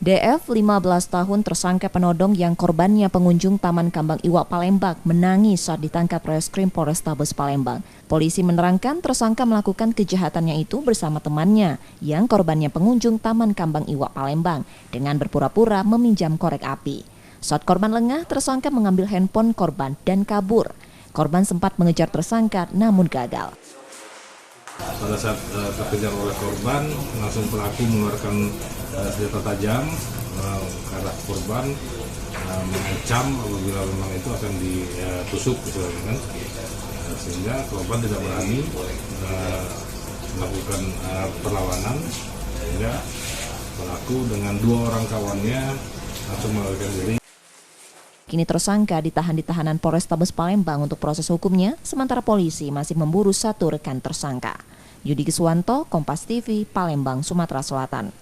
DF 15 tahun tersangka penodong yang korbannya pengunjung Taman Kambang Iwak Palembang menangis saat ditangkap Reskrim Polrestabes Palembang. Polisi menerangkan tersangka melakukan kejahatannya itu bersama temannya yang korbannya pengunjung Taman Kambang Iwak Palembang dengan berpura-pura meminjam korek api. Saat korban lengah, tersangka mengambil handphone korban dan kabur. Korban sempat mengejar tersangka namun gagal. Pada saat terkejar oleh korban, langsung pelaku mengeluarkan senjata tajam ke arah korban, mengancam apabila memang itu akan ditusuk, kan? Sehingga korban tidak berani melakukan perlawanan, sehingga pelaku dengan dua orang kawannya langsung melarikan diri. Kini tersangka ditahan di tahanan Polrestabes Palembang untuk proses hukumnya, sementara polisi masih memburu satu rekan tersangka. Yudi Kiswanto, Kompas TV, Palembang, Sumatera Selatan.